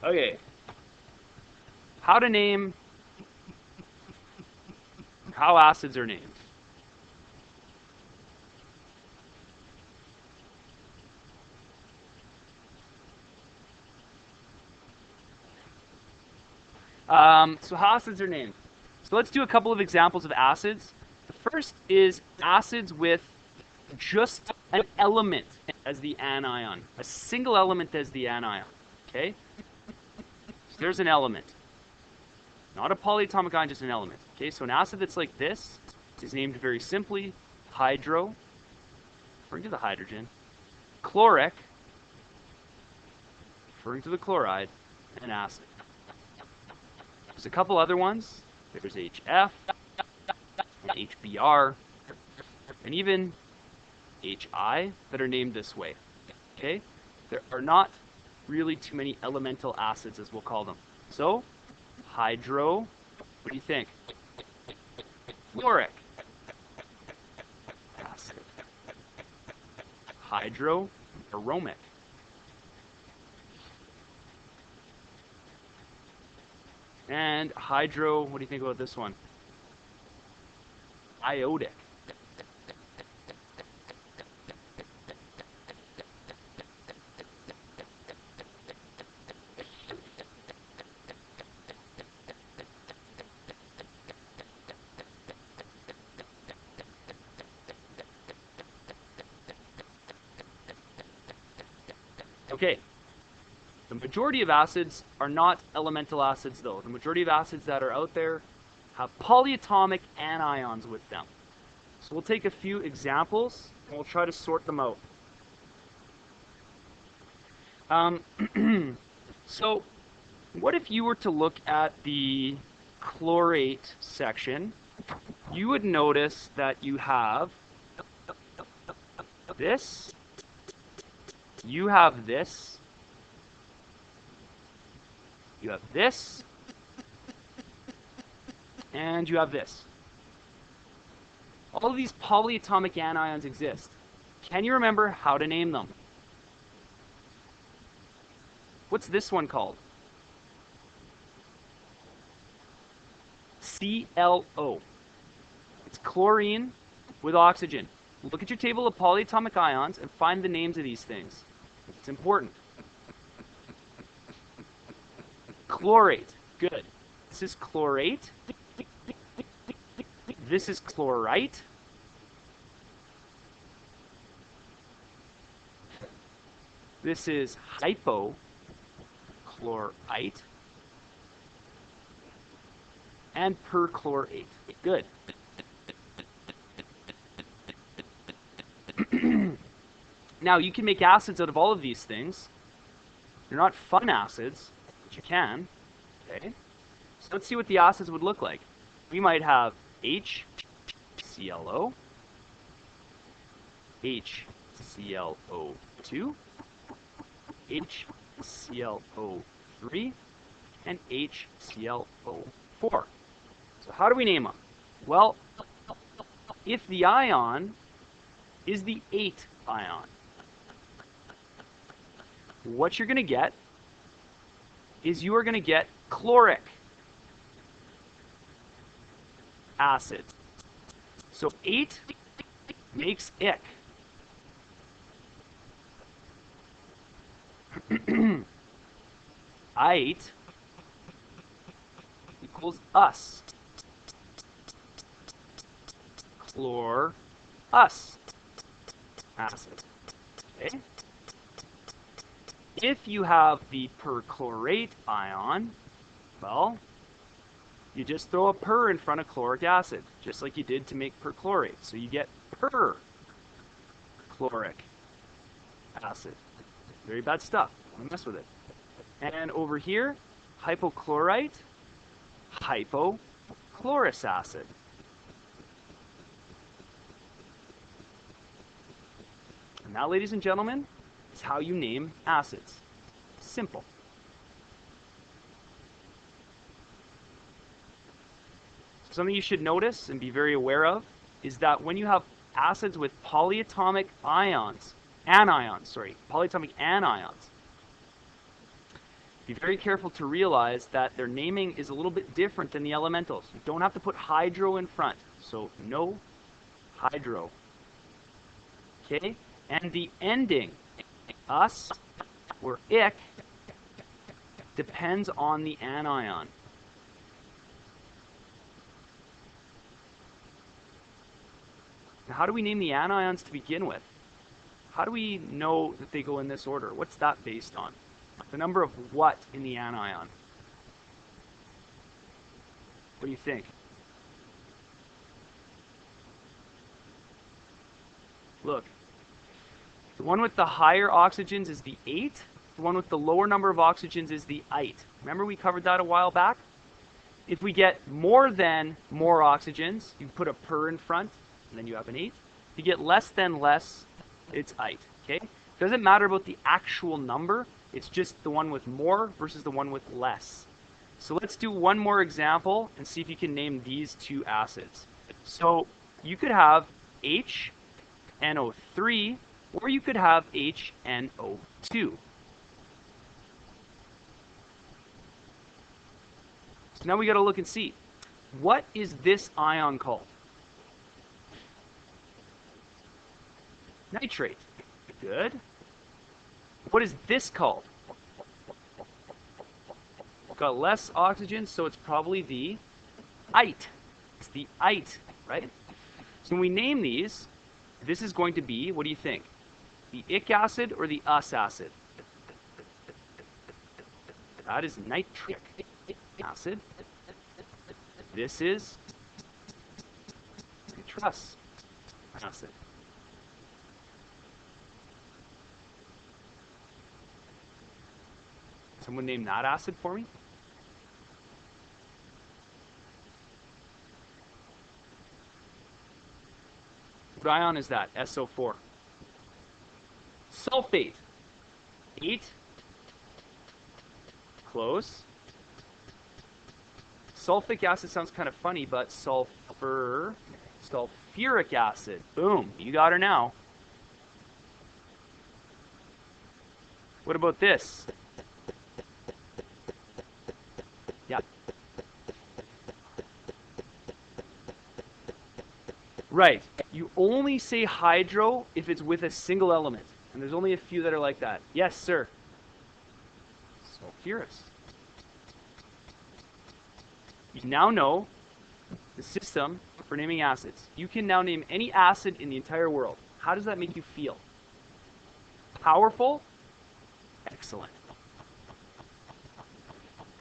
Okay. How to name, how acids are named. So how acids are named. So let's do a couple of examples of acids. The first is acids with just an element as the anion, a single element as the anion. Okay? So there's an element. Not a polyatomic ion, just an element. Okay, so an acid that's like this is named very simply hydro, referring to the hydrogen, chloric, referring to the chloride, and acid. There's a couple other ones. There's HF, HBr, and even HI that are named this way. Okay? There are not really too many elemental acids, as we'll call them. So, hydro, what do you think? Chloric acid. Hydroaromic. And hydro, what do you think about this one? Iodic. Okay. The majority of acids are not elemental acids, though. The majority of acids that are out there have polyatomic anions with them. So we'll take a few examples, and we'll try to sort them out. So what if you were to look at the chlorate section? You would notice that you have this, you have this, you have this, and you have this. All of these polyatomic anions exist. Can you remember how to name them? What's this one called? ClO. It's chlorine with oxygen. Look at your table of polyatomic ions and find the names of these things. It's important. Chlorate. Good. This is chlorate. This is chlorite. This is hypochlorite. And perchlorate. Good. Now, you can make acids out of all of these things. They're not fun acids, but you can. Okay. So let's see what the acids would look like. We might have HClO, HClO2, HClO3, and HClO4. So how do we name them? Well, if the ion is the 8 ion, what you're going to get is you are going to get chloric acid. So 8 makes ick. I8 equals us. Chlor us acid. Okay? If you have the perchlorate ion, well, you just throw a per in front of chloric acid, just like you did to make perchlorate. So you get perchloric acid. Very bad stuff. Don't mess with it. And over here, hypochlorite, hypochlorous acid. And that, ladies and gentlemen, is how you name acids. Simple. Something you should notice and be very aware of is that when you have acids with polyatomic anions, polyatomic anions, Be very careful to realize that their naming is a little bit different than the elementals. You don't have to put hydro in front. So no hydro. Okay? And the ending, us or ic, depends on the anion. Now, how do we name the anions to begin with? How do we know that they go in this order? What's that based on? The number of what in the anion? What do you think? Look, the one with the higher oxygens is the 8. The one with the lower number of oxygens is the ite. Remember we covered that a while back? If we get more than more oxygens, you put a per in front, and then you have an 8. If you get less than less, it's ite. Okay? Doesn't matter about the actual number. It's just the one with more versus the one with less. So let's do one more example and see if you can name these two acids. So you could have HNO3 or you could have HNO2. So now we got to look and see. What is this ion called? Nitrate. Good. What is this called? Got less oxygen, so it's probably the ite. It's the ite, right? So when we name these, this is going to be, what do you think? The ic acid or the us acid? That is nitric acid. This is nitrous acid. Someone name that acid for me? What ion is that? SO4. Sulfate. 8. Close. Sulfic acid sounds kind of funny, but sulfuric acid. Boom, you got her now. What about this? Yeah. Right. You only say hydro if it's with a single element. And there's only a few that are like that. Yes, sir. Sulfurous. You now know the system for naming acids. You can now name any acid in the entire world. How does that make you feel? Powerful? Excellent.